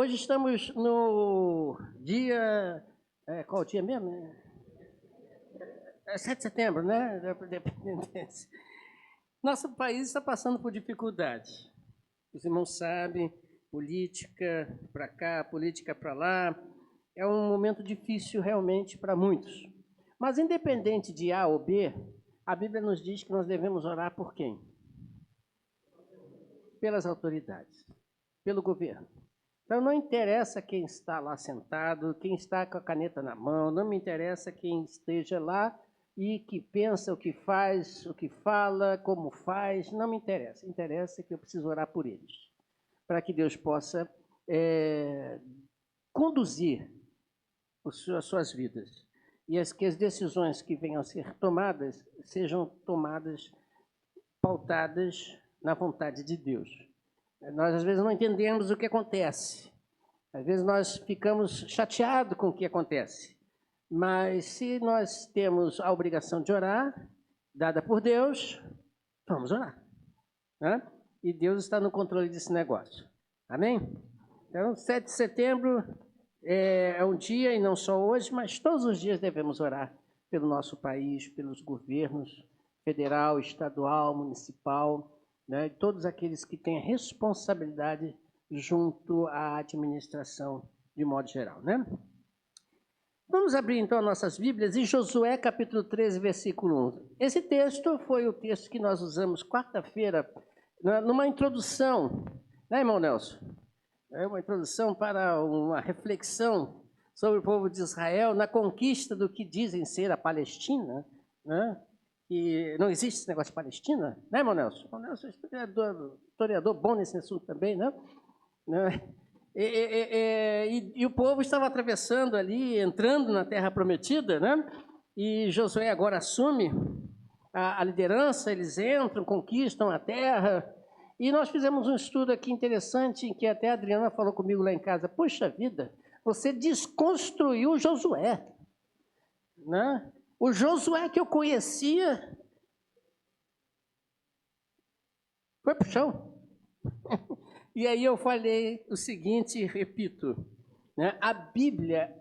Hoje estamos no dia... qual o dia mesmo? 7 de setembro, né? Da independência. Nosso país está passando por dificuldades. Os irmãos sabem, política para cá, política para lá. É um momento difícil realmente para muitos. Mas independente de A ou B, a Bíblia nos diz que nós devemos orar por quem? Pelas autoridades, pelo governo. Então não interessa quem está lá sentado, quem está com a caneta na mão, não me interessa quem esteja lá e que pensa o que faz, o que fala, como faz, não me interessa. Interessa que eu preciso orar por eles, para que Deus possa conduzir as suas vidas e que as decisões que venham a ser tomadas sejam tomadas pautadas na vontade de Deus. Nós, às vezes, não entendemos o que acontece. Às vezes, nós ficamos chateados com o que acontece. Mas, se nós temos a obrigação de orar, dada por Deus, vamos orar. Né? E Deus está no controle desse negócio. Amém? Então, 7 de setembro é um dia, e não só hoje, mas todos os dias devemos orar pelo nosso país, pelos governos federal, estadual, municipal, né, todos aqueles que têm responsabilidade junto à administração de modo geral. Né? Vamos abrir então as nossas Bíblias em Josué capítulo 13, versículo 1. Esse texto foi o texto que nós usamos quarta-feira numa introdução, né, irmão Nelson? É uma introdução para uma reflexão sobre o povo de Israel na conquista do que dizem ser a Palestina, né? E não existe esse negócio de Palestina, né, irmão Nelson? O Nelson é historiador bom nesse assunto também, né? E o povo estava atravessando ali, entrando na Terra Prometida, né? E Josué agora assume a liderança, eles entram, conquistam a terra. E nós fizemos um estudo aqui interessante, em que até a Adriana falou comigo lá em casa, poxa vida, você desconstruiu Josué, né? O Josué que eu conhecia foi para o chão. E aí eu falei o seguinte, e repito, né? A Bíblia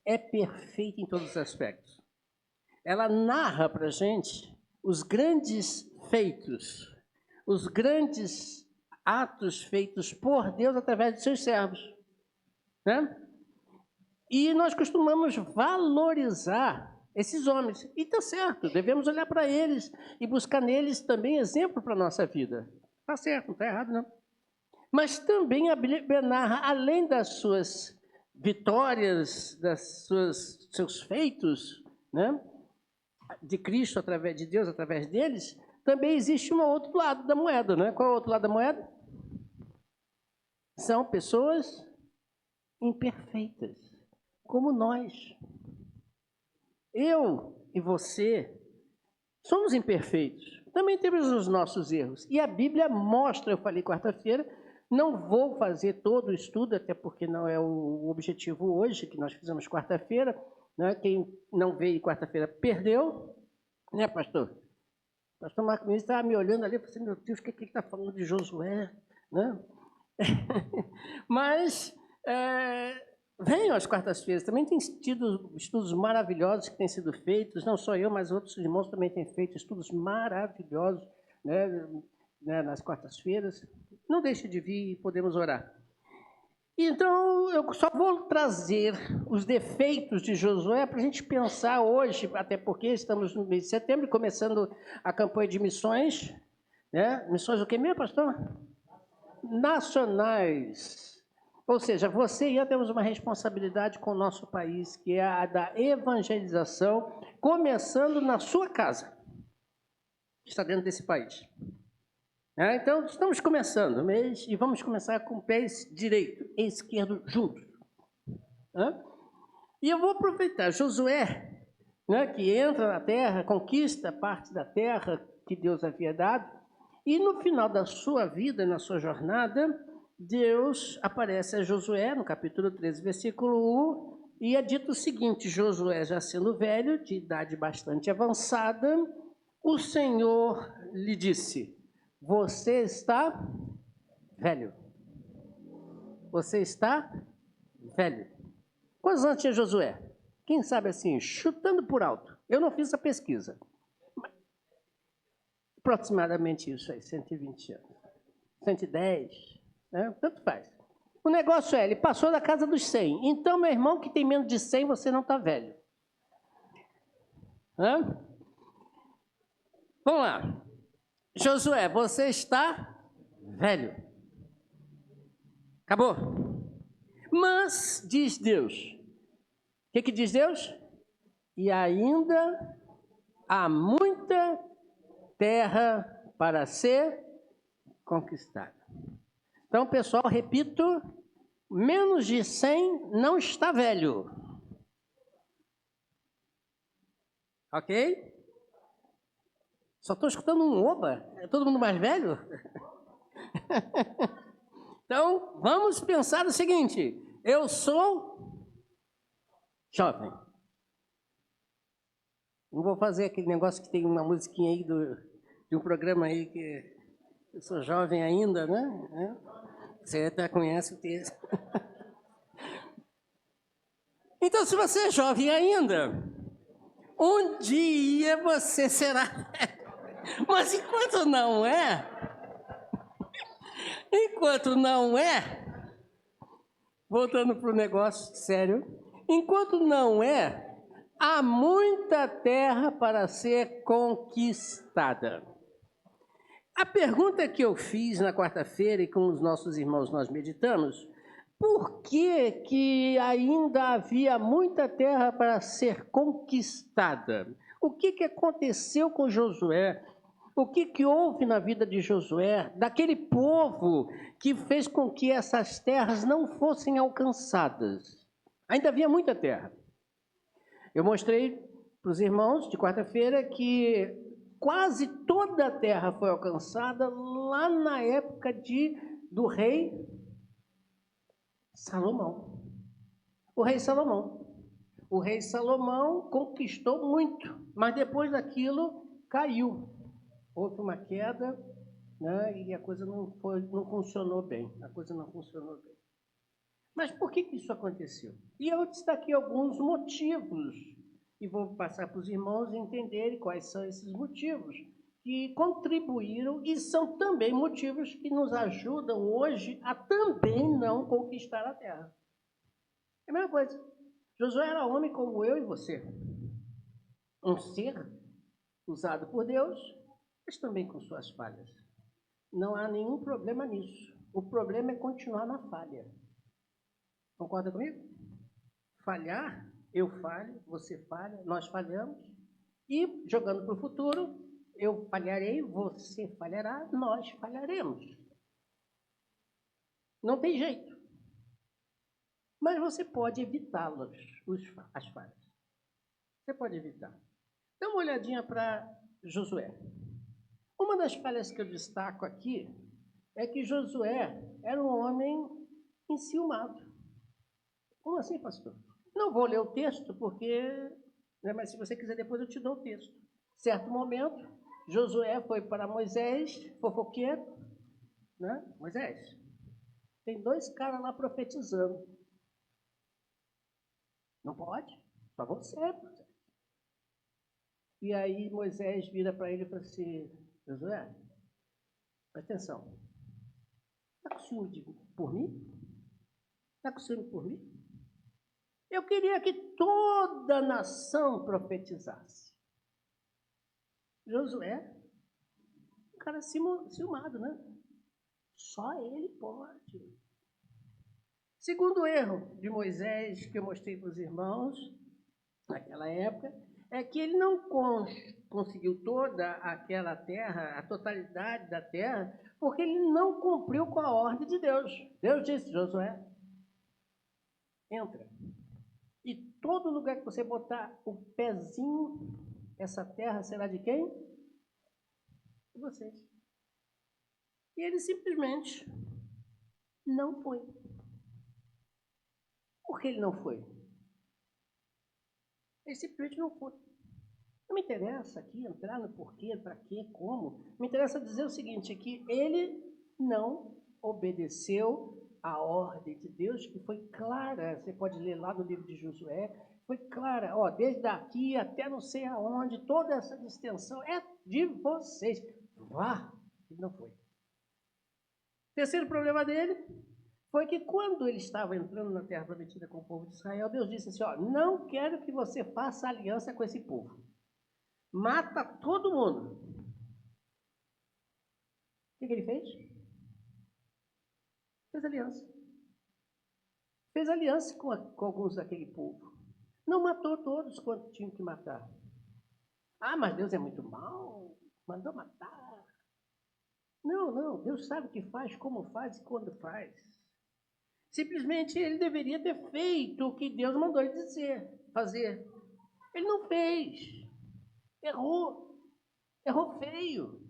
é perfeita em todos os aspectos. Ela narra para a gente os grandes feitos, os grandes atos feitos por Deus através de seus servos. Né? E nós costumamos valorizar esses homens. E está certo, devemos olhar para eles e buscar neles também exemplo para a nossa vida. Está certo, não está errado, não. Mas também a Bíblia narra, além das suas vitórias, seus feitos, né, de Cristo, através de Deus, através deles, também existe um outro lado da moeda. Né? Qual é o outro lado da moeda? São pessoas imperfeitas, como nós. Eu e você somos imperfeitos. Também temos os nossos erros. E a Bíblia mostra, eu falei quarta-feira, não vou fazer todo o estudo, até porque não é o objetivo hoje, que nós fizemos quarta-feira. Né? Quem não veio quarta-feira perdeu, né, pastor? O pastor Marco Ministro estava me olhando ali e falou assim, meu Deus, o que ele está falando de Josué? Né? Mas venham às quartas-feiras. Também tem tido estudos maravilhosos que têm sido feitos, não só eu, mas outros irmãos também têm feito estudos maravilhosos, né, nas quartas-feiras. Não deixe de vir e podemos orar. Então, eu só vou trazer os defeitos de Josué para a gente pensar hoje, até porque estamos no mês de setembro, começando a campanha de missões. Né? Missões o quê mesmo, pastor? Nacionais. Ou seja, você e eu temos uma responsabilidade com o nosso país, que é a da evangelização, começando na sua casa, que está dentro desse país. Então, estamos começando o mês e vamos começar com o pé direito e esquerdo juntos. E eu vou aproveitar Josué, né, que entra na terra, conquista parte da terra que Deus havia dado, e no final da sua vida, na sua jornada, Deus aparece a Josué, no capítulo 13, versículo 1, e é dito o seguinte, Josué já sendo velho, de idade bastante avançada, o Senhor lhe disse, você está velho. Você está velho. Quantos anos tinha Josué? Quem sabe assim, chutando por alto. Eu não fiz a pesquisa. Aproximadamente isso aí, 120 anos. 110, né? Tanto faz. O negócio é, ele passou da casa dos 100. Então, meu irmão que tem menos de 100, você não está velho. Hã? Vamos lá. Josué, você está velho. Acabou? Mas, diz Deus. O que diz Deus? E ainda há muita terra para ser conquistada. Então, pessoal, repito, menos de 100 não está velho. Ok? Só estou escutando um oba. É todo mundo mais velho? Então, vamos pensar o seguinte. Eu sou jovem. Não vou fazer aquele negócio que tem uma musiquinha aí de um programa aí que eu sou jovem ainda, né? Você até conhece o texto. Então, se você é jovem ainda, um dia você será. Mas enquanto não é, voltando para o negócio sério, enquanto não é, há muita terra para ser conquistada. A pergunta que eu fiz na quarta-feira e com os nossos irmãos nós meditamos, por que ainda havia muita terra para ser conquistada? O que aconteceu com Josué? O que houve na vida de Josué, daquele povo que fez com que essas terras não fossem alcançadas? Ainda havia muita terra. Eu mostrei para os irmãos de quarta-feira que quase toda a terra foi alcançada lá na época do rei Salomão. O rei Salomão. O rei Salomão conquistou muito, mas depois daquilo caiu. Houve uma queda, né, e a coisa não funcionou bem. Mas por que isso aconteceu? E eu destaquei alguns motivos, e vou passar para os irmãos entenderem quais são esses motivos que contribuíram e são também motivos que nos ajudam hoje a também não conquistar a terra. É a mesma coisa. Josué era homem como eu e você. Um ser usado por Deus, mas também com suas falhas. Não há nenhum problema nisso. O problema é continuar na falha. Concorda comigo? Falhar, eu falho, você falha, nós falhamos. E, jogando para o futuro, eu falharei, você falhará, nós falharemos. Não tem jeito. Mas você pode evitá-las, as falhas. Você pode evitar. Dá uma olhadinha para Josué. Uma das falhas que eu destaco aqui é que Josué era um homem enciumado. Como assim, pastor? Não vou ler o texto porque, né, mas se você quiser depois eu te dou o texto. Certo momento, Josué foi para Moisés, fofoqueiro, né? Moisés, tem 2 caras lá profetizando. Não pode? Só você. E aí Moisés vira para ele e fala assim, Josué, presta atenção. Está com ciúme por mim? Está com ciúme por mim? Eu queria que toda a nação profetizasse. Josué, um cara ciumado, né? Só ele pode. Segundo erro de Moisés, que eu mostrei para os irmãos, naquela época, é que ele não conseguiu toda aquela terra, a totalidade da terra, porque ele não cumpriu com a ordem de Deus. Deus disse, Josué, entra. E todo lugar que você botar o pezinho, essa terra será de quem? De vocês. E ele simplesmente não foi. Por que ele não foi? Ele simplesmente não foi. Não me interessa aqui entrar no porquê, para quê, como. Me interessa dizer o seguinte, que ele não obedeceu a ordem de Deus, que foi clara. Você pode ler lá no livro de Josué, foi clara. Ó, desde aqui até não sei aonde, toda essa extensão é de vocês. Vá! Ele não foi. Terceiro problema dele foi que quando ele estava entrando na terra prometida com o povo de Israel, Deus disse assim, ó, não quero que você faça aliança com esse povo. Mata todo mundo. O que ele fez? Fez aliança. Fez aliança com alguns daquele povo. Não matou todos quanto tinham que matar. Ah, mas Deus é muito mau, mandou matar. Não, Deus sabe o que faz, como faz e quando faz. Simplesmente ele deveria ter feito o que Deus mandou ele fazer. Ele não fez. Errou. Errou feio.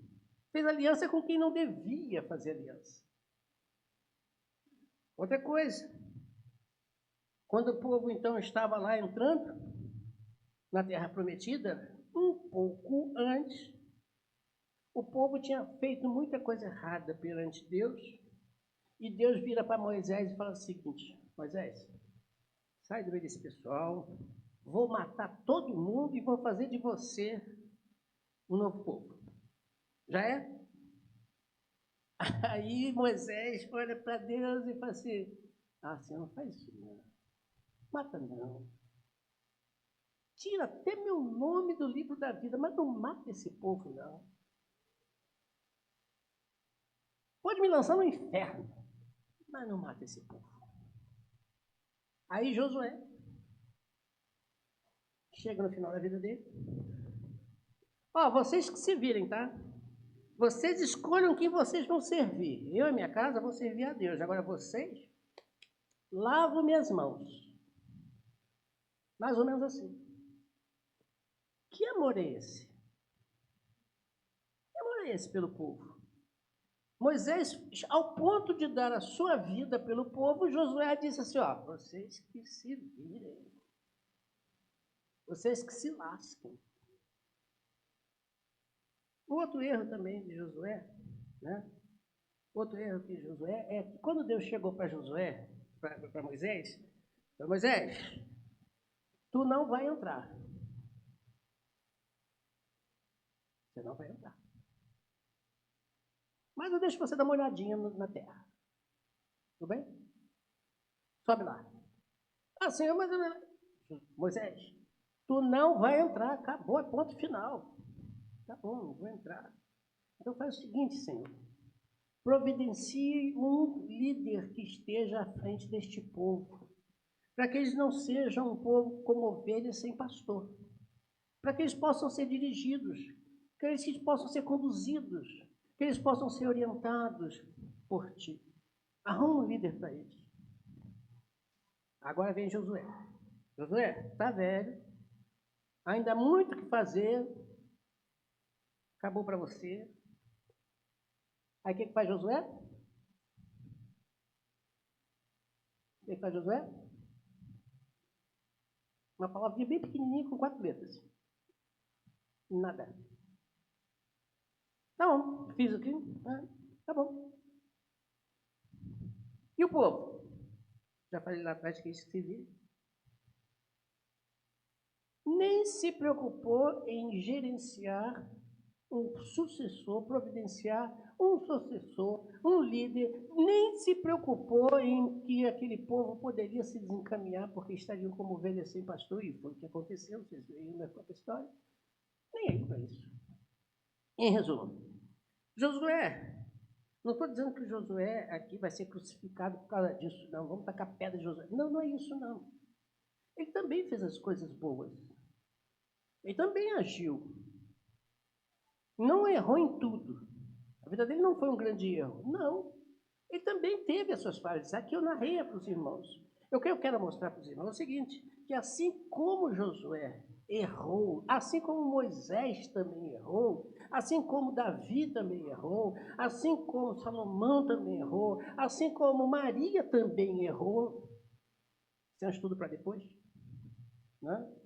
Fez aliança com quem não devia fazer aliança. Outra coisa. Quando o povo então estava lá entrando na terra prometida, um pouco antes, o povo tinha feito muita coisa errada perante Deus. E Deus vira para Moisés e fala o seguinte: Moisés, sai do meio desse pessoal, vou matar todo mundo e vou fazer de você um novo povo. Já é? Aí Moisés olha para Deus e fala assim: ah, Senhor, não faz isso não. Mata não. Tira até meu nome do livro da vida, mas não mata esse povo não. Pode me lançar no inferno, mas não mata esse povo. Aí Josué chega no final da vida dele. Ó, vocês que se virem, tá? Vocês escolham quem vocês vão servir. Eu e minha casa vou servir a Deus. Agora vocês, lavo minhas mãos. Mais ou menos assim. Que amor é esse? Que amor é esse pelo povo? Moisés, ao ponto de dar a sua vida pelo povo, Josué disse assim, ó, vocês que se virem. Vocês que se lasquem. Outro erro também de Josué, né? Outro erro de Josué é que quando Deus chegou para Josué, para Moisés, Moisés, tu não vai entrar. Você não vai entrar. Mas eu deixo você dar uma olhadinha na terra. Tudo bem? Sobe lá. Ah, Senhor, mas Moisés, tu não vai entrar. Acabou, é ponto final. Tá bom, não vou entrar. Então faz o seguinte, Senhor. Providencie um líder que esteja à frente deste povo. Para que eles não sejam um povo como ovelhas sem pastor. Para que eles possam ser dirigidos. Que eles possam ser conduzidos. Que eles possam ser orientados por ti. Arruma um líder para eles. Agora vem Josué. Josué, está velho. Ainda há muito o que fazer. Acabou para você. Aí o que faz Josué? O que faz Josué? Uma palavrinha bem pequenininha com 4 letras. Nada. Tá bom, fiz aqui. Tá bom. E o povo? Já falei lá atrás que isso se vira. Nem se preocupou em gerenciar um sucessor, providenciar um sucessor, um líder, nem se preocupou em que aquele povo poderia se desencaminhar porque estariam como ovelhas sem pastor, e foi o que aconteceu, vocês viram na própria história. Nem aí para isso. Em resumo, Josué, não estou dizendo que o Josué aqui vai ser crucificado por causa disso, não, vamos tacar pedra de Josué. Não, não é isso não. Ele também fez as coisas boas. Ele também agiu. Não errou em tudo. A vida dele não foi um grande erro. Não. Ele também teve as suas falhas. Aqui eu narrei para os irmãos. O que eu quero mostrar para os irmãos é o seguinte, que assim como Josué errou, assim como Moisés também errou, assim como Davi também errou, assim como Salomão também errou, assim como Maria também errou. Isso é um estudo para depois? Né?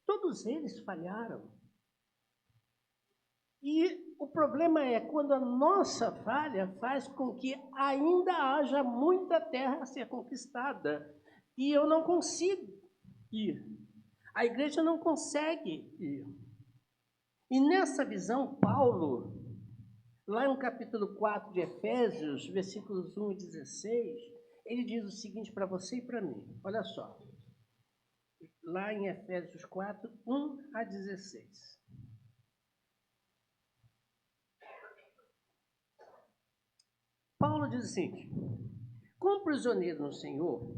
Todos eles falharam. E o problema é quando a nossa falha faz com que ainda haja muita terra a ser conquistada. E eu não consigo ir. A igreja não consegue ir. E nessa visão, Paulo, lá no capítulo 4 de Efésios, versículos 1 e 16, ele diz o seguinte para você e para mim. Olha só. Lá em Efésios 4, 1 a 16. Paulo diz o seguinte: como prisioneiros no Senhor,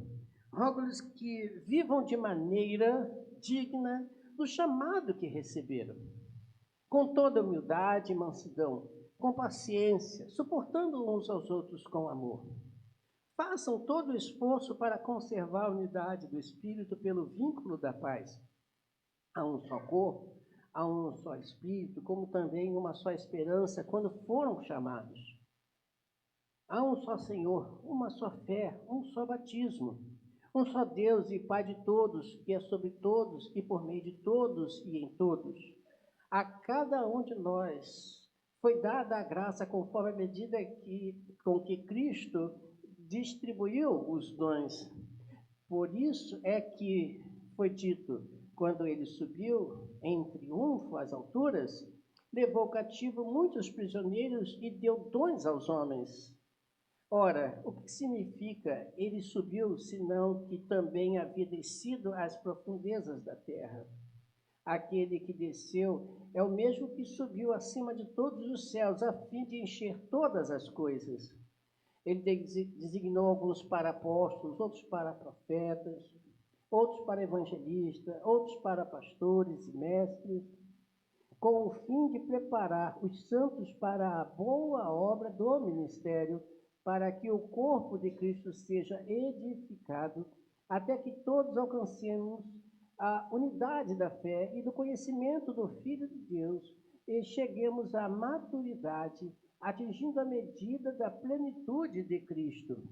rogo-lhes que vivam de maneira digna do chamado que receberam, com toda humildade e mansidão, com paciência, suportando uns aos outros com amor. Façam todo o esforço para conservar a unidade do Espírito pelo vínculo da paz. Há um só corpo, há um só Espírito, como também uma só esperança quando foram chamados. Há um só Senhor, uma só fé, um só batismo, um só Deus e Pai de todos, que é sobre todos e por meio de todos e em todos. A cada um de nós foi dada a graça conforme a medida com que Cristo distribuiu os dons. Por isso é que foi dito, quando ele subiu em triunfo às alturas, levou cativo muitos prisioneiros e deu dons aos homens. Ora, o que significa ele subiu, senão que também havia descido às profundezas da terra? Aquele que desceu é o mesmo que subiu acima de todos os céus, a fim de encher todas as coisas. Ele designou alguns para apóstolos, outros para profetas, outros para evangelistas, outros para pastores e mestres, com o fim de preparar os santos para a boa obra do ministério, para que o corpo de Cristo seja edificado, até que todos alcancemos a unidade da fé e do conhecimento do Filho de Deus e cheguemos à maturidade, atingindo a medida da plenitude de Cristo.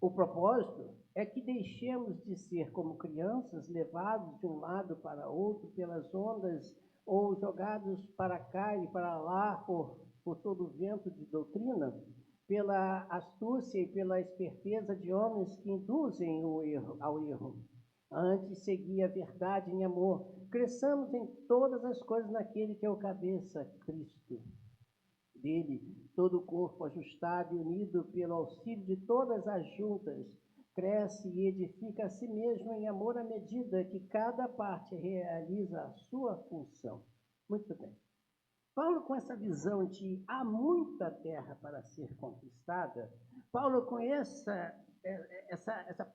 O propósito é que deixemos de ser como crianças, levados de um lado para outro pelas ondas ou jogados para cá e para lá por todo o vento de doutrina, pela astúcia e pela esperteza de homens que induzem ao erro. Antes, seguir a verdade em amor. Cresçamos em todas as coisas naquele que é o cabeça, Cristo. Dele, todo o corpo ajustado e unido pelo auxílio de todas as juntas, cresce e edifica a si mesmo em amor à medida que cada parte realiza a sua função. Muito bem. Paulo, com essa visão de há muita terra para ser conquistada, Paulo, com essa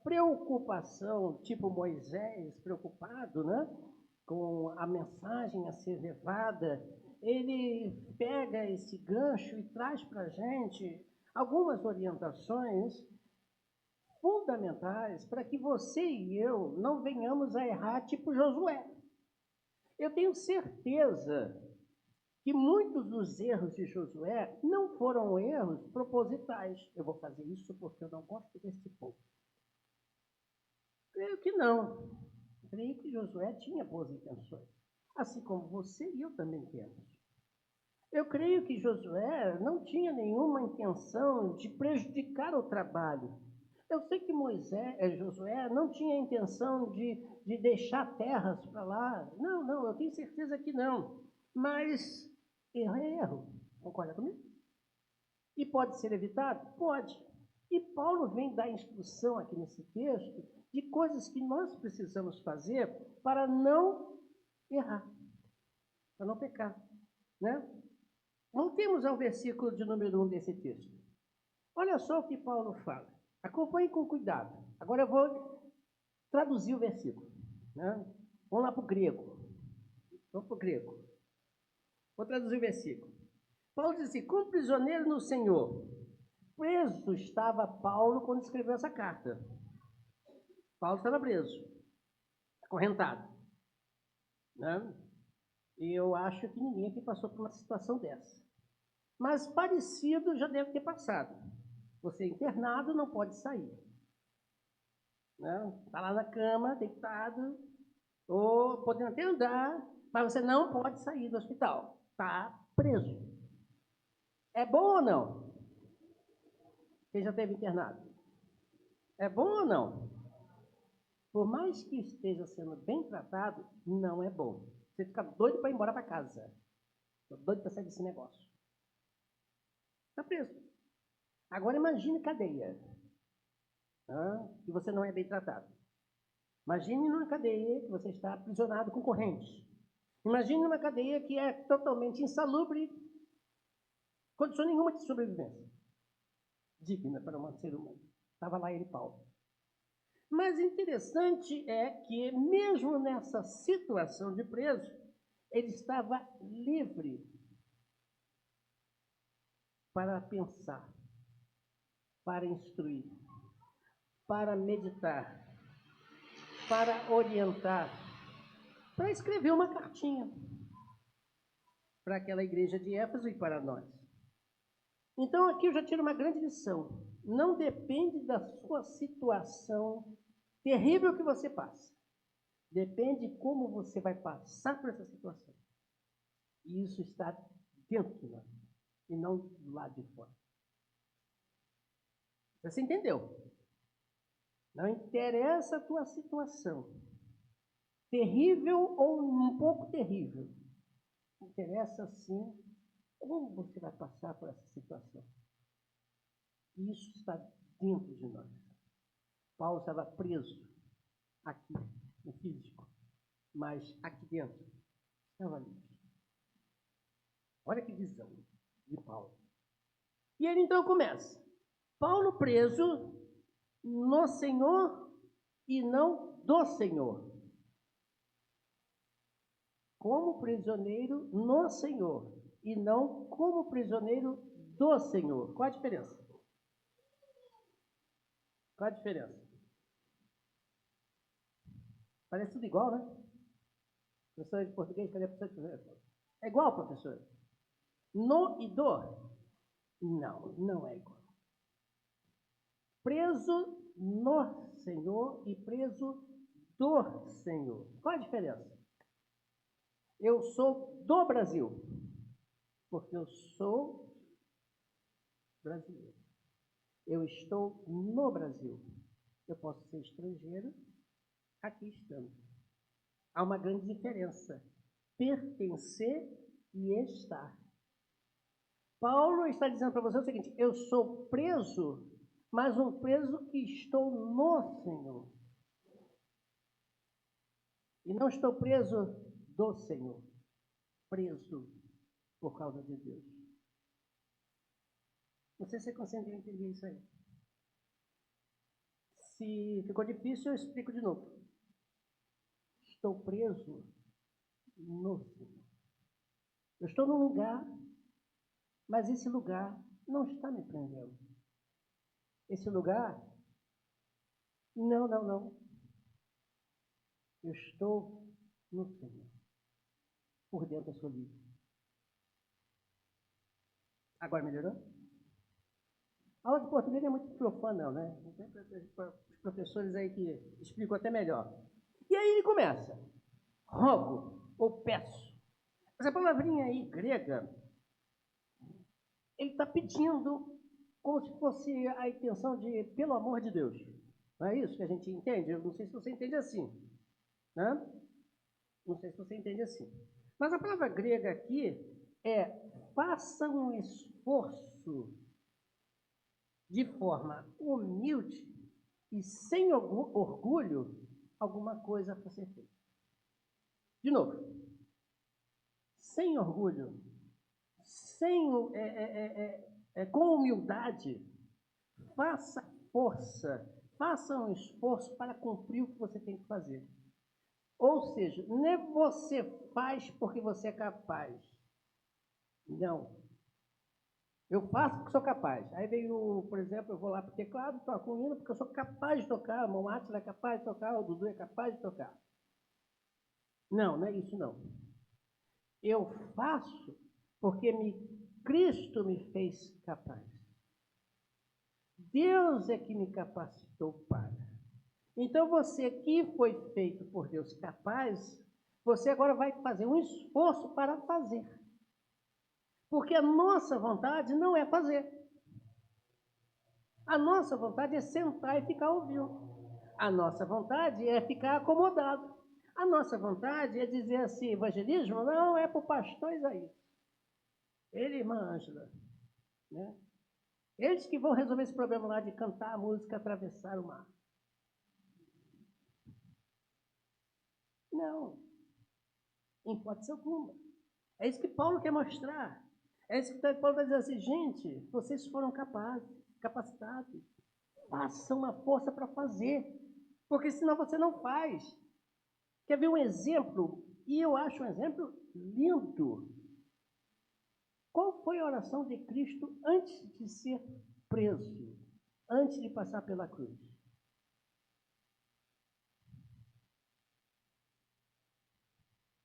preocupação, tipo Moisés preocupado, né, com a mensagem a ser levada, ele pega esse gancho e traz para a gente algumas orientações fundamentais para que você e eu não venhamos a errar tipo Josué. Eu tenho certeza que muitos dos erros de Josué não foram erros propositais. Eu vou fazer isso porque eu não gosto desse povo. Creio que não. Creio que Josué tinha boas intenções, assim como você e eu também temos. Eu creio que Josué não tinha nenhuma intenção de prejudicar o trabalho. Eu sei que Josué não tinha intenção de deixar terras para lá. Não, eu tenho certeza que não. Mas erro é erro. Concorda comigo? E pode ser evitado? Pode. E Paulo vem dar instrução aqui nesse texto de coisas que nós precisamos fazer para não errar, para não pecar, né? Voltemos ao versículo de número 1 desse texto. Olha só o que Paulo fala. Acompanhe com cuidado. Agora eu vou traduzir o versículo, né? Vamos lá para o grego. Vamos para o grego. Vou traduzir o versículo. Paulo diz assim: como prisioneiro no Senhor. Preso estava Paulo quando escreveu essa carta. Paulo estava preso, acorrentado, né? E eu acho que ninguém aqui passou por uma situação dessa. Mas parecido já deve ter passado. Você é internado, não pode sair. Está lá na cama, deitado, ou podendo até andar, mas você não pode sair do hospital. está preso. É bom ou não? Quem já esteve internado? É bom ou não? Por mais que esteja sendo bem tratado, não é bom. Você fica doido para ir embora para casa. Estou doido para sair desse negócio. Está preso. Agora imagine cadeia. E você não é bem tratado. Imagine numa cadeia que você está aprisionado com correntes. Imagine numa cadeia que é totalmente insalubre, condição nenhuma de sobrevivência. Digna para um ser humano. Estava lá ele, Paulo. Mas interessante é que, mesmo nessa situação de preso, ele estava livre para pensar, para instruir, para meditar, para orientar, para escrever uma cartinha para aquela igreja de Éfeso e para nós. Então, aqui eu já tiro uma grande lição. Não depende da sua situação terrível que você passa. Depende de como você vai passar por essa situação. E isso está dentro de nós, e não do lado de fora. Você entendeu? Não interessa a tua situação, terrível ou um pouco terrível. Interessa, sim, como você vai passar por essa situação. E isso está dentro de nós. Paulo estava preso aqui, no físico, mas aqui dentro estava livre. Olha que visão de Paulo. E ele então começa. Paulo preso no Senhor e não do Senhor. Como prisioneiro no Senhor e não como prisioneiro do Senhor. Qual a diferença? Qual a diferença? Parece tudo igual, né? Professor de português, cadê a professora de português? É igual, professor? No e do? Não, não é igual. Preso no Senhor e preso do Senhor. Qual a diferença? Eu sou do Brasil, porque eu sou brasileiro. Eu estou no Brasil. Eu posso ser estrangeiro aqui estando. Há uma grande diferença. Pertencer e estar. Paulo está dizendo para você o seguinte: eu sou preso, mas um preso que estou no Senhor. E não estou preso do Senhor. Preso por causa de Deus. Não sei se você consegue entender isso aí. Se ficou difícil, eu explico de novo. Estou preso no Senhor. Eu estou num lugar, mas esse lugar não está me prendendo. Esse lugar, não. Eu estou no Senhor. Por dentro eu sou livre. Agora melhorou? A aula de português é muito profana, não, né? Os professores aí que explicam até melhor. E aí ele começa. Rogo ou peço. Essa palavrinha aí grega, ele está pedindo como se fosse a intenção de, pelo amor de Deus. Não é isso que a gente entende? Eu não sei se você entende assim. Né? Não sei se você entende assim. Mas a palavra grega aqui é faça um esforço de forma humilde e sem orgulho alguma coisa para ser feita. De novo, sem orgulho, com humildade, faça força, faça um esforço para cumprir o que você tem que fazer. Ou seja, não é você faz porque você é capaz. Não. Eu faço porque sou capaz. Aí veio, por exemplo, eu vou lá para o teclado, toco um hino porque eu sou capaz de tocar, o irmão Átila é capaz de tocar, o Dudu é capaz de tocar. Não, não é isso não. Eu faço porque Cristo me fez capaz. Deus é que me capacitou para. Então você que foi feito por Deus capaz, você agora vai fazer um esforço para fazer. Porque a nossa vontade não é fazer. A nossa vontade é sentar e ficar ouvindo. A nossa vontade é ficar acomodado. A nossa vontade é dizer assim, evangelismo não é para o pastor Isaías. Ele e irmã Ângela. Né? Eles que vão resolver esse problema lá de cantar a música Atravessar o Mar. Não. Em hipótese alguma. É isso que Paulo quer mostrar. É isso que Paulo está dizendo assim, gente, vocês foram capacitados. Façam uma força para fazer. Porque senão você não faz. Quer ver um exemplo? E eu acho um exemplo lindo. Qual foi a oração de Cristo antes de ser preso? Antes de passar pela cruz?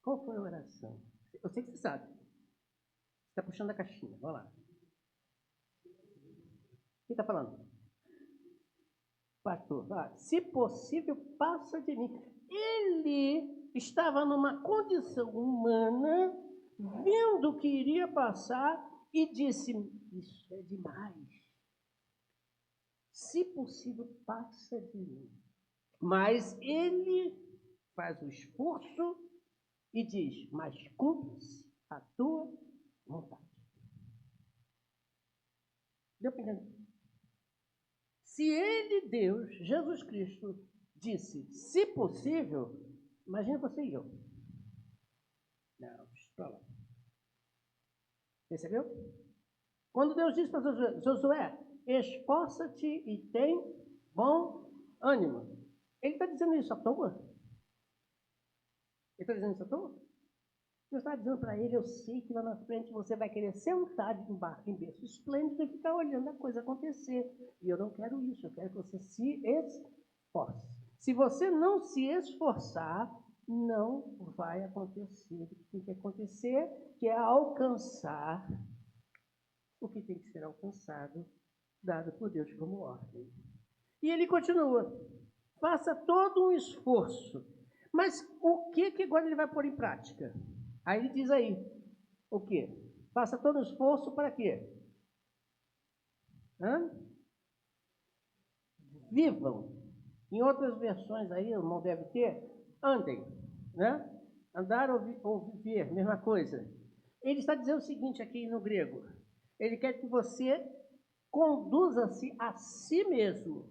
Qual foi a oração? Eu sei que você sabe. Você está puxando a caixinha. Vamos lá. Quem está falando? Pastor. Se possível, passa de mim. Ele estava numa condição humana, vendo que iria passar e disse, isso é demais. Se possível, passa de mim. Mas ele faz o esforço e diz, mas cumpre-se a tua vontade. Deu para entender? Se ele, Deus, Jesus Cristo, disse, se possível, imagina você e eu. Não, para lá. Percebeu? Quando Deus disse para Josué, esforça-te e tem bom ânimo. Ele está dizendo isso à toa? Ele está dizendo isso à toa? Deus está dizendo para ele, eu sei que lá na frente você vai querer sentar de um barco em berço esplêndido e ficar olhando a coisa acontecer. E eu não quero isso, eu quero que você se esforce. Se você não se esforçar, não vai acontecer o que tem que acontecer, que é alcançar o que tem que ser alcançado, dado por Deus como ordem. E ele continua, faça todo um esforço. Mas o que agora ele vai pôr em prática? Aí ele diz aí, o quê? Faça todo o esforço para quê? Vivam. Em outras versões aí, não deve ter, andem. Né? Andar ou viver, mesma coisa. Ele está dizendo o seguinte aqui no grego. Ele quer que você conduza-se a si mesmo.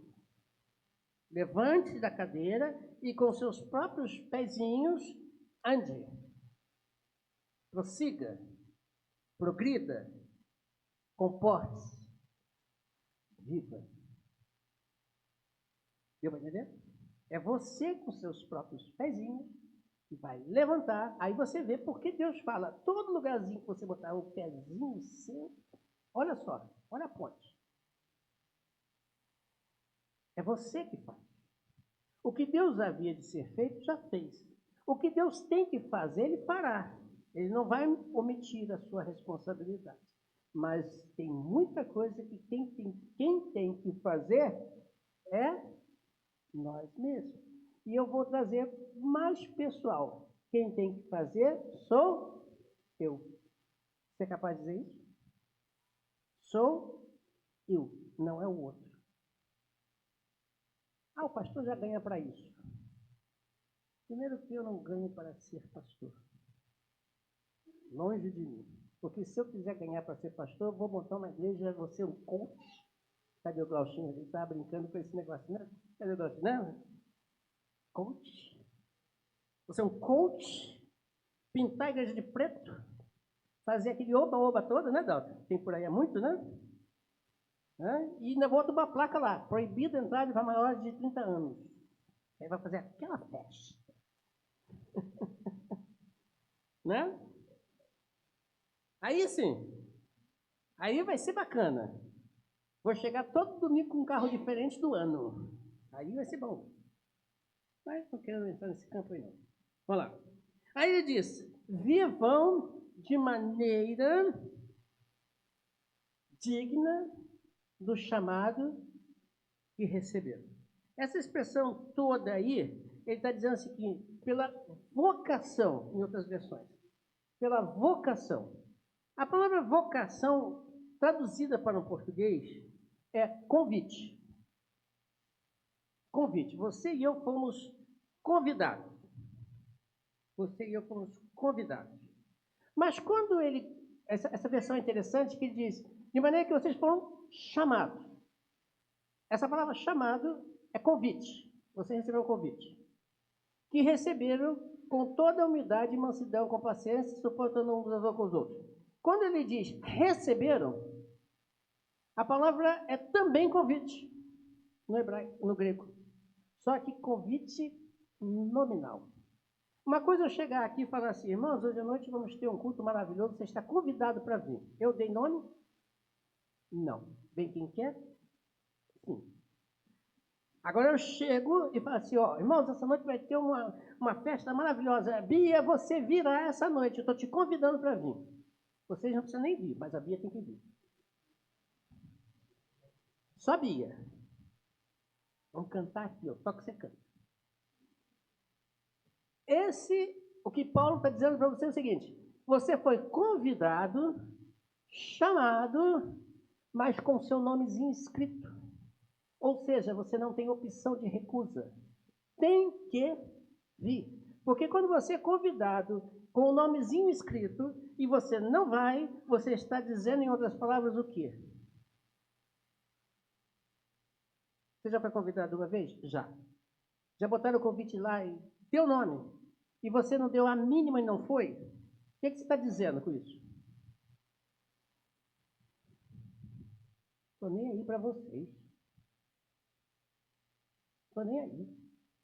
Levante-se da cadeira e com seus próprios pezinhos ande. Prossiga. Progrida. Comporte-se. Viva. Deu para entender? É você com seus próprios pezinhos que vai levantar. Aí você vê porque Deus fala, todo lugarzinho que você botar o pezinho seu, olha só, olha a ponte. É você que faz. O que Deus havia de ser feito, já fez. O que Deus tem que fazer, Ele fará. Ele não vai omitir a sua responsabilidade. Mas tem muita coisa que quem tem que fazer é nós mesmos. E eu vou trazer mais pessoal. Quem tem que fazer sou eu. Você é capaz de dizer isso? Sou eu, não é o outro. Ah, o pastor já ganha para isso. Primeiro que eu não ganho para ser pastor. Longe de mim. Porque se eu quiser ganhar para ser pastor, eu vou montar uma igreja, vou ser um coach. Cadê o Glauchinho? Ele estava brincando com esse negócio, né? Cadê o Glauchinho? Não? Coach. Você é um coach, pintar a igreja de preto, fazer aquele oba-oba todo, né, Dalton? Tem por aí é muito, né? E ainda bota uma placa lá, proibido entrar para maiores de 30 anos. Aí vai fazer aquela festa. Né? Aí sim, aí vai ser bacana. Vou chegar todo domingo com um carro diferente do ano. Aí vai ser bom. Mas não quero entrar nesse campo aí não. Vamos lá. Aí ele diz, vivam de maneira digna do chamado que receberam. Essa expressão toda aí, ele está dizendo assim, que pela vocação, em outras versões, pela vocação. A palavra vocação, traduzida para o português, é convite. Convite. Você e eu fomos convidados. Você e eu fomos convidados. Mas quando ele... Essa versão é interessante, que ele diz, de maneira que vocês foram chamados. Essa palavra chamado é convite. Você recebeu um convite. Que receberam com toda a humildade, mansidão, com paciência, suportando uns com os outros. Quando ele diz receberam, a palavra é também convite, no hebraico, no grego. Só que convite nominal. Uma coisa é eu chegar aqui e falar assim, irmãos, hoje à noite vamos ter um culto maravilhoso, você está convidado para vir. Eu dei nome? Não. Bem quem quer? Sim. Agora eu chego e falo assim, ó, irmãos, essa noite vai ter uma festa maravilhosa. Bia, você virá essa noite, eu estou te convidando para vir. Vocês não precisam nem vir, mas a Bia tem que vir. Só Bia. Vamos cantar aqui, ó, toca você canta. O que Paulo está dizendo para você é o seguinte, você foi convidado, chamado, mas com seu nomezinho escrito. Ou seja, você não tem opção de recusa. Tem que vir. Porque quando você é convidado com o nomezinho escrito e você não vai, você está dizendo, em outras palavras, o quê? Você já foi convidado uma vez? Já. Já botaram o convite lá e deu nome. E você não deu a mínima e não foi? O que você está dizendo com isso? Estou nem aí para vocês. Estou nem aí.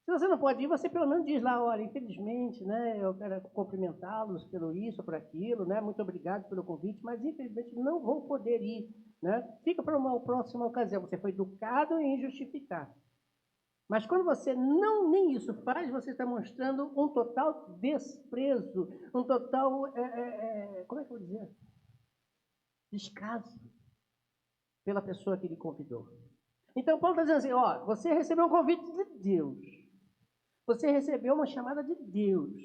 Se você não pode ir, você pelo menos diz lá, olha, infelizmente, né, eu quero cumprimentá-los pelo isso, por aquilo, né, muito obrigado pelo convite, mas infelizmente não vou poder ir, né, fica para uma próxima ocasião. Você foi educado em justificar. Mas quando você nem isso faz, você está mostrando um total desprezo, um total, como é que eu vou dizer? Descaso pela pessoa que lhe convidou. Então Paulo está dizendo assim, ó, você recebeu um convite de Deus. Você recebeu uma chamada de Deus.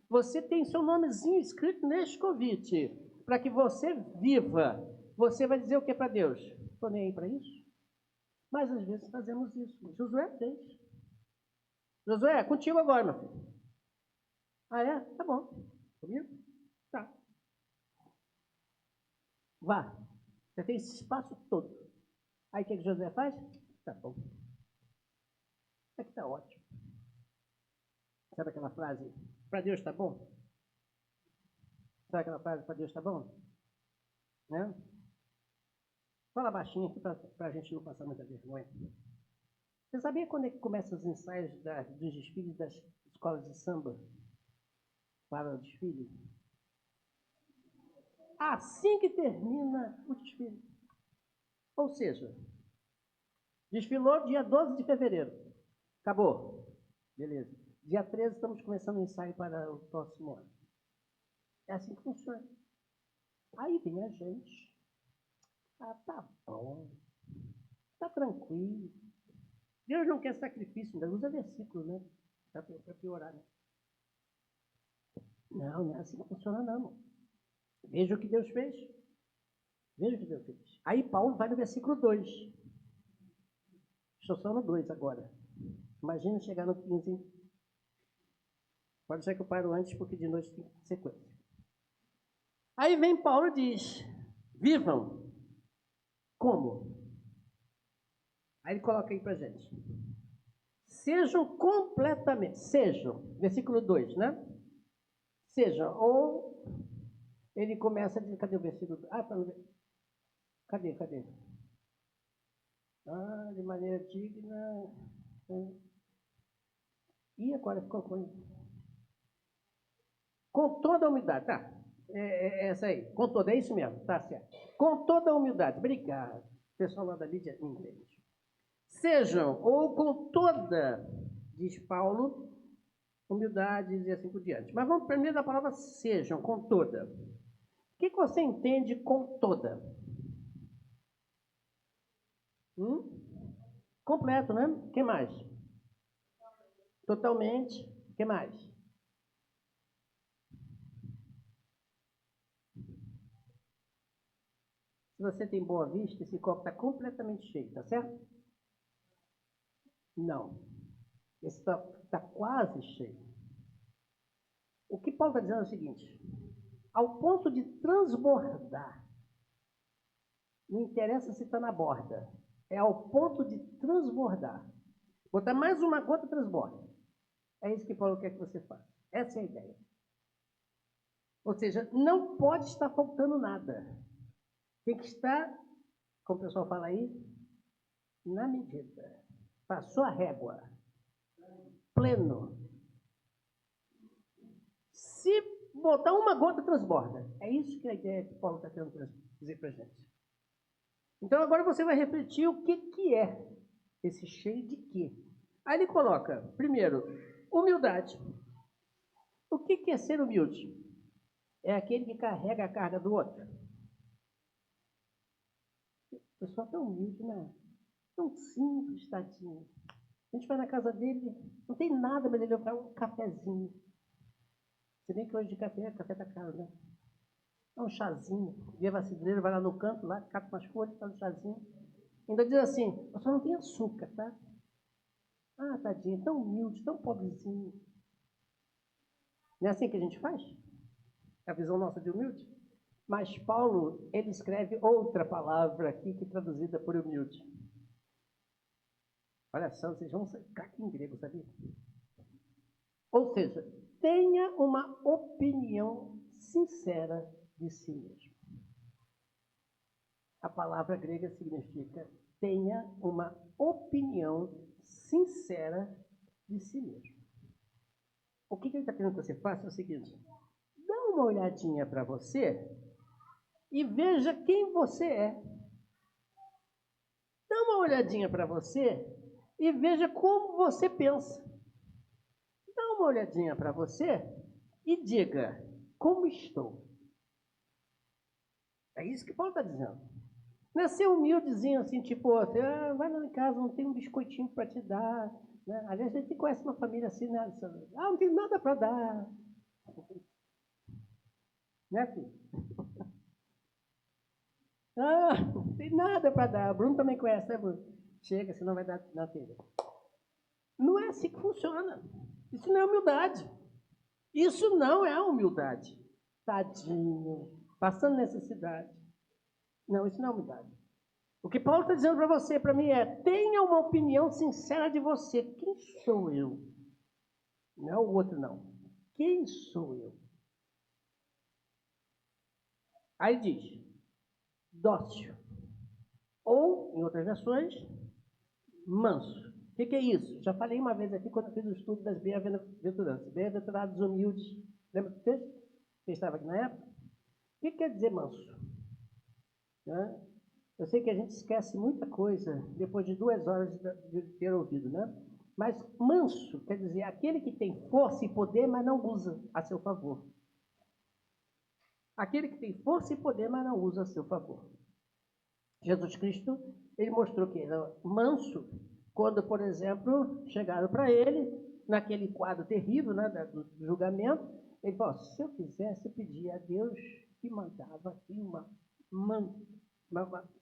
Você tem seu nomezinho escrito neste convite, para que você viva. Você vai dizer o que para Deus? Estou nem aí para isso. Mas às vezes fazemos isso. Josué fez. Josué, contigo agora, meu filho. Ah, é? Tá bom. Comigo? Tá. Vá. Você tem esse espaço todo. Aí o que Josué faz? Tá bom. Aqui tá ótimo. Sabe aquela frase? Para Deus tá bom? Sabe aquela frase? Para Deus tá bom? Né? Fala baixinho aqui para a gente não passar muita vergonha. Você sabia quando é que começam os ensaios dos desfiles das escolas de samba para o desfile? Assim que termina o desfile. Ou seja, desfilou dia 12 de fevereiro. Acabou. Beleza. Dia 13 estamos começando o ensaio para o próximo ano. É assim que funciona. Aí vem a gente. Ah, tá bom. Tá tranquilo. Deus não quer sacrifício, ainda usa versículo, né? Para piorar, né? Não é assim que funciona, não. Veja o que Deus fez. Veja o que Deus fez. Aí Paulo vai no versículo 2. Estou só no 2 agora. Imagina chegar no 15. Pode ser que eu paro antes, porque de noite tem sequência. Aí vem Paulo e diz, vivam. Como? Aí ele coloca aí pra gente. Sejam completamente, versículo 2, né? Sejam, ou ele começa a dizer, cadê o versículo? Ah, tá no... Cadê? Ah, de maneira digna. E agora ficou com toda a humildade, tá? Essa aí, com toda, é isso mesmo, tá certo. Com toda a humildade, obrigado. O pessoal lá da Lídia entende. Sejam, ou com toda, diz Paulo, humildade e assim por diante. Mas vamos primeiro da palavra sejam, com toda. O que você entende com toda? Completo, né? O que mais? Totalmente. O que mais? Se você tem boa vista, esse copo está completamente cheio, tá certo? Não. Esse está quase cheio. O que Paulo está dizendo é o seguinte: ao ponto de transbordar, não interessa se está na borda, é ao ponto de transbordar. Botar mais uma gota, transborda. É isso que Paulo quer que você faça. Essa é a ideia. Ou seja, não pode estar faltando nada. Tem que estar, como o pessoal fala aí, na medida. Passou a régua. Pleno. Se botar uma gota, transborda. É isso que a ideia que Paulo está querendo dizer para a gente. Então agora você vai refletir o que é esse cheio de quê. Aí ele coloca, primeiro, humildade. O que é ser humilde? É aquele que carrega a carga do outro. O pessoal é tão humilde, né? Tão simples, tadinho. A gente vai na casa dele, não tem nada, mas ele oferece um cafezinho. Se bem que hoje de café tá caro, né? É um chazinho. Via vacileiro, vai lá no canto, lá, cata umas folhas, faz um chazinho. Ainda diz assim, eu só não tenho açúcar, tá? Ah, tadinho, tão humilde, tão pobrezinho. Não é assim que a gente faz? A visão nossa de humilde? Mas Paulo, ele escreve outra palavra aqui que é traduzida por humilde. Olha só, vocês vão ficar aqui em grego, sabia? Ou seja, tenha uma opinião sincera de si mesmo. A palavra grega significa tenha uma opinião sincera de si mesmo. O que ele está querendo que você faça é o seguinte: dá uma olhadinha para você e veja quem você é. Dá uma olhadinha para você e veja como você pensa. Dá uma olhadinha para você e diga, como estou? É isso que Paulo está dizendo. Não é ser humildezinho assim, tipo, você, vai lá em casa, não tem um biscoitinho para te dar. Né? Às vezes a gente conhece uma família assim, né? Não tem nada para dar. Né, filho? Não tem nada para dar. O Bruno também conhece, né, Bruno? Chega, senão vai dar na telha. Não é assim que funciona. Isso não é humildade. Isso não é humildade. Tadinho, passando necessidade. Não, isso não é humildade. O que Paulo está dizendo para você, para mim, é: tenha uma opinião sincera de você. Quem sou eu? Não é o outro, não. Quem sou eu? Aí diz, dócil. Ou, em outras versões, manso. O que é isso? Já falei uma vez aqui quando eu fiz o estudo das bem-aventuranças. Bem-aventurados humildes. Lembra do texto? Você estava aqui na época? O que quer dizer manso? Né? Eu sei que a gente esquece muita coisa depois de 2 horas de ter ouvido, né? Mas manso quer dizer aquele que tem força e poder, mas não usa a seu favor. Aquele que tem força e poder, mas não usa a seu favor. Jesus Cristo, ele mostrou que era manso quando, por exemplo, chegaram para ele, naquele quadro terrível, né, do julgamento. Ele falou: se eu quisesse, eu pedia a Deus que mandava aqui uma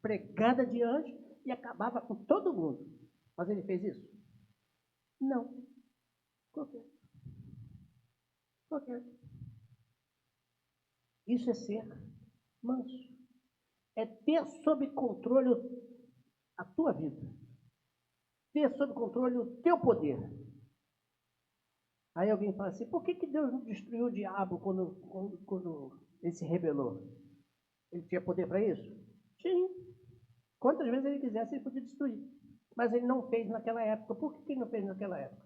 pregada de anjo e acabava com todo mundo. Mas ele fez isso? Não. Qualquer. Isso é ser manso. É ter sob controle a tua vida. Ter sob controle o teu poder. Aí alguém fala assim: por que Deus não destruiu o diabo quando ele se rebelou? Ele tinha poder para isso? Tinha. Quantas vezes ele quisesse, ele podia destruir. Mas ele não fez naquela época. Por que ele não fez naquela época?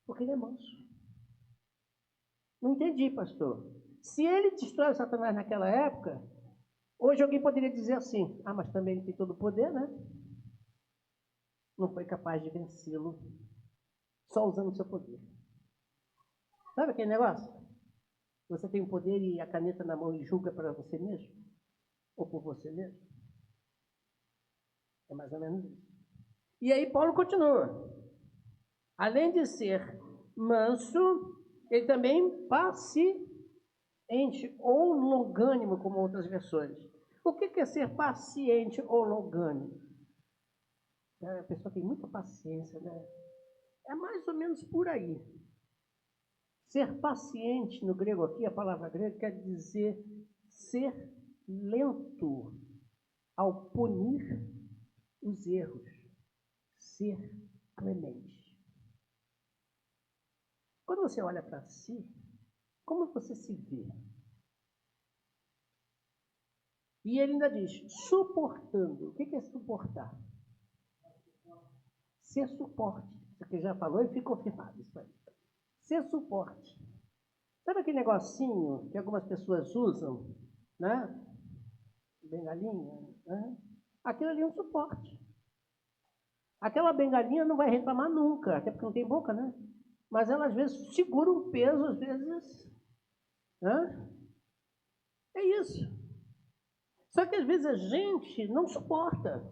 Porque ele é manso. Não entendi, pastor. Se ele destrói o Satanás naquela época, hoje alguém poderia dizer assim: mas também ele tem todo o poder, né? Não foi capaz de vencê-lo só usando o seu poder. Sabe aquele negócio? Você tem o poder e a caneta na mão e julga para você mesmo? Ou por você mesmo? É mais ou menos isso. E aí Paulo continua. Além de ser manso, ele também paciente. Ente ou longânimo, como outras versões. O que é ser paciente ou longânimo? A pessoa tem muita paciência, né? É mais ou menos por aí. Ser paciente, no grego aqui, a palavra grega quer dizer ser lento ao punir os erros, ser clemente. Quando você olha para si, como você se vê? E ele ainda diz, suportando. O que é suportar? Ser suporte. Isso aqui já falou e ficou confirmado isso aí. Ser suporte. Sabe aquele negocinho que algumas pessoas usam, né? Bengalinha, né? Aquilo ali é um suporte. Aquela bengalinha não vai reclamar nunca, até porque não tem boca, né? Mas ela às vezes segura um peso, às vezes. Né? É isso. Só que às vezes a gente não suporta.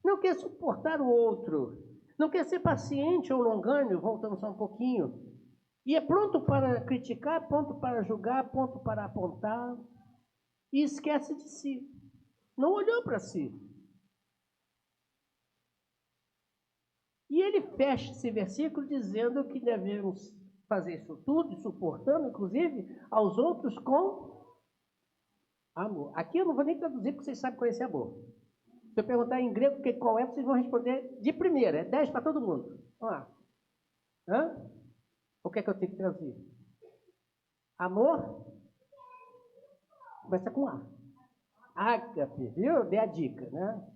Não quer suportar o outro. Não quer ser paciente ou longânimo, voltando só um pouquinho. E é pronto para criticar, pronto para julgar, pronto para apontar. E esquece de si. Não olhou para si. E ele fecha esse versículo dizendo que devemos fazer isso tudo, suportando, inclusive, aos outros com amor. Aqui eu não vou nem traduzir, porque vocês sabem qual é esse amor. Se eu perguntar em grego qual é, vocês vão responder de primeira. É 10 para todo mundo. Vamos lá. Hã? O que é que eu tenho que traduzir? Amor? Começa com A. Ágape, viu? Dei a dica, né?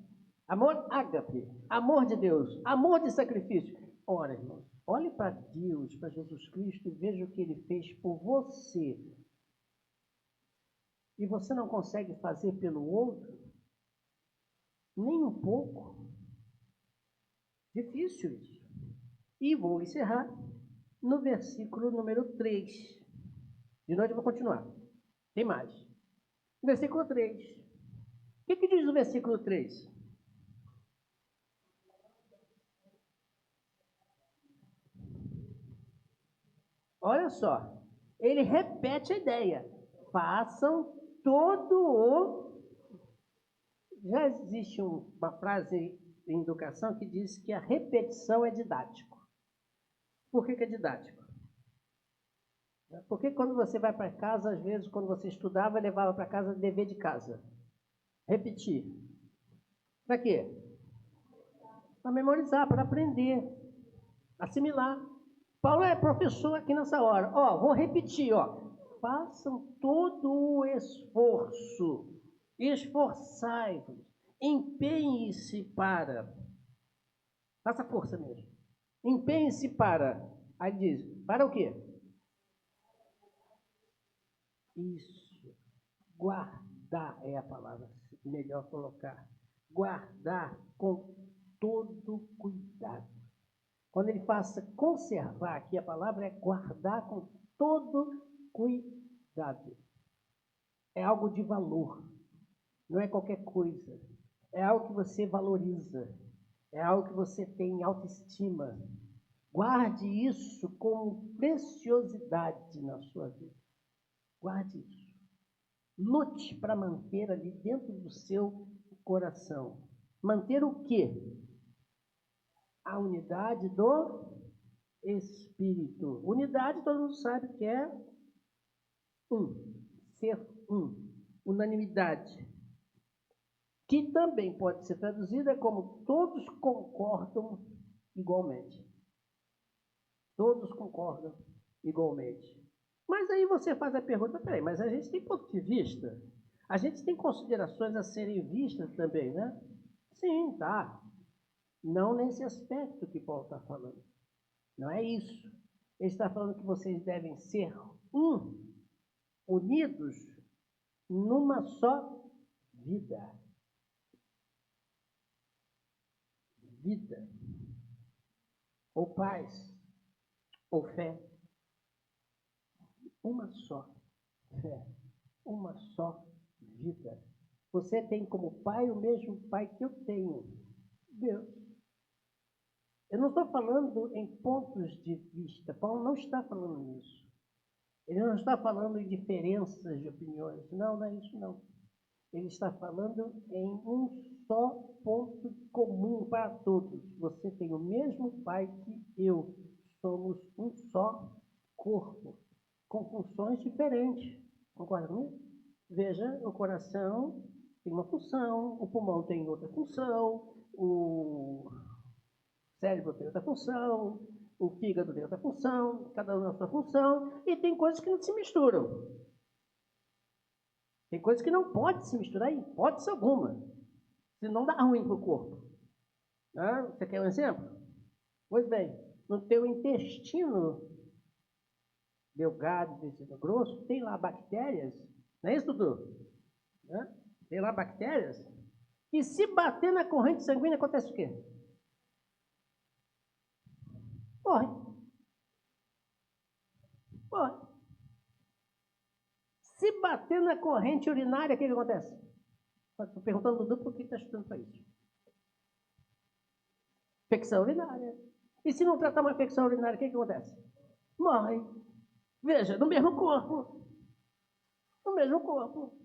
Amor ágape, amor de Deus, amor de sacrifício. Ora, irmãos, olhe para Deus, para Jesus Cristo e veja o que ele fez por você. E você não consegue fazer pelo outro? Nem um pouco. Difícil isso. E vou encerrar no versículo número 3. De noite eu vou continuar. Tem mais. Versículo 3. O que diz o versículo 3? Olha só, ele repete a ideia. Façam todo o... Já existe uma frase em educação que diz que a repetição é didático. Por que é didático? Porque quando você vai para casa, às vezes, quando você estudava, levava para casa dever de casa. Repetir. Para quê? Para memorizar, para aprender, assimilar. Paulo é professor aqui nessa hora. Ó, vou repetir, ó. Façam todo o esforço. Esforçai-vos. Empenhe-se para. Faça força mesmo. Empenhe-se para. Aí diz, para o quê? Isso. Guardar é a palavra melhor colocar. Guardar com todo cuidado. Quando ele passa conservar, aqui a palavra é guardar com todo cuidado. É algo de valor. Não é qualquer coisa. É algo que você valoriza. É algo que você tem autoestima. Guarde isso como preciosidade na sua vida. Guarde isso. Lute para manter ali dentro do seu coração. Manter o quê? A unidade do Espírito. Unidade, todo mundo sabe que é ser um. Unanimidade. Que também pode ser traduzida como todos concordam igualmente. Todos concordam igualmente. Mas aí você faz a pergunta, peraí, mas a gente tem ponto de vista? A gente tem considerações a serem vistas também, né? Sim, tá. Não nesse aspecto que Paulo está falando. Não é isso. Ele está falando que vocês devem ser unidos numa só vida. Vida. Ou paz, ou fé. Uma só fé. Uma só vida. Você tem como pai o mesmo pai que eu tenho. Deus. Eu não estou falando em pontos de vista. Paulo não está falando nisso. Ele não está falando em diferenças de opiniões. Não, não é isso não. Ele está falando em um só ponto comum para todos. Você tem o mesmo Pai que eu. Somos um só corpo, com funções diferentes. Concorda comigo? Veja, o coração tem uma função, o pulmão tem outra função, o cérebro tem outra função, o fígado tem outra função, cada um tem a sua função, e tem coisas que não se misturam. Tem coisas que não pode se misturar em hipótese alguma, senão dá ruim para o corpo. Você quer um exemplo? Pois bem, no teu intestino delgado, intestino grosso, tem lá bactérias, não é isso, Dudu? Tem lá bactérias, e se bater na corrente sanguínea, acontece o quê? Morre. Morre. Se bater na corrente urinária, o que acontece? Estou perguntando ao Dudu por que está estudando para isso. Infecção urinária. E se não tratar uma infecção urinária, o que acontece? Morre. Veja, no mesmo corpo. No mesmo corpo.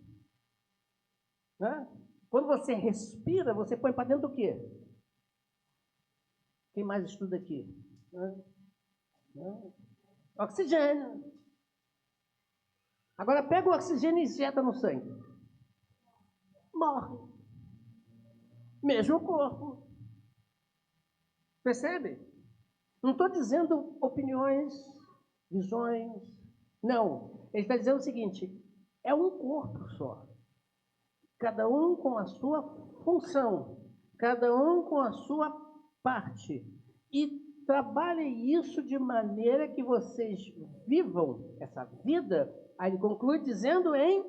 Né? Quando você respira, você põe para dentro do quê? Quem mais estuda aqui? Oxigênio. Agora pega o oxigênio e injeta no sangue. Morre. Mesmo corpo. Percebe? Não estou dizendo opiniões, visões. Não. Ele está dizendo o seguinte: é um corpo só. Cada um com a sua função. Cada um com a sua parte. E trabalhem isso de maneira que vocês vivam essa vida. Aí ele conclui dizendo em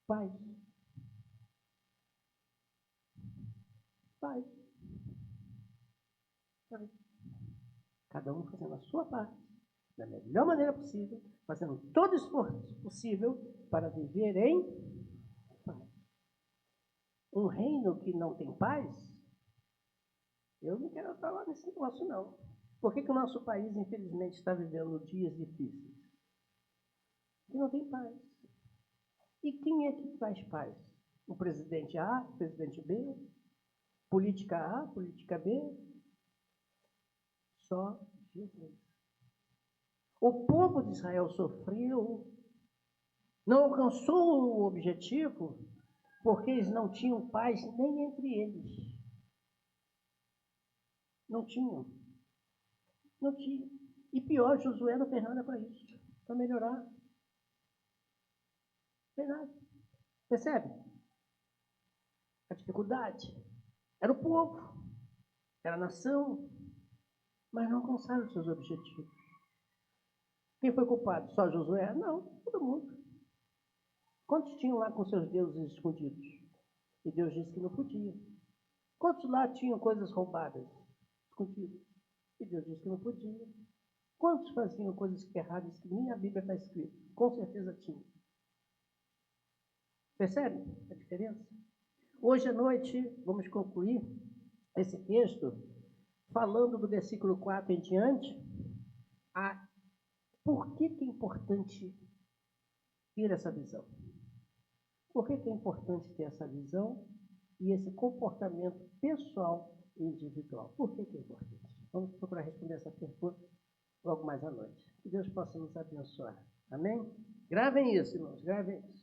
paz. Paz. Cada um fazendo a sua parte, da melhor maneira possível, fazendo todo o esforço possível para viver em paz. Um reino que não tem paz, eu não quero falar nesse negócio, não. Por que o nosso país, infelizmente, está vivendo dias difíceis? Porque não tem paz. E quem é que traz paz? O presidente A, o presidente B? Política A, política B? Só Jesus. O povo de Israel sofreu, não alcançou o objetivo, porque eles não tinham paz nem entre eles. Não tinham. Não tinha. E pior, Josué não fez nada para isso, para melhorar. Não fez nada. Percebe? A dificuldade. Era o povo, era a nação, mas não alcançaram os seus objetivos. Quem foi culpado? Só Josué? Não, todo mundo. Quantos tinham lá com seus deuses escondidos? E Deus disse que não podia. Quantos lá tinham coisas roubadas, escondidas? E Deus disse que não podia. Quantos faziam coisas erradas que nem a Bíblia está escrito? Com certeza tinha. Percebe a diferença? Hoje à noite, vamos concluir esse texto falando do versículo 4 em diante, por que é importante ter essa visão? Por que é importante ter essa visão e esse comportamento pessoal e individual? Por que é importante? Vamos procurar responder essa pergunta logo mais à noite. Que Deus possa nos abençoar. Amém? Gravem isso, irmãos. Gravem isso.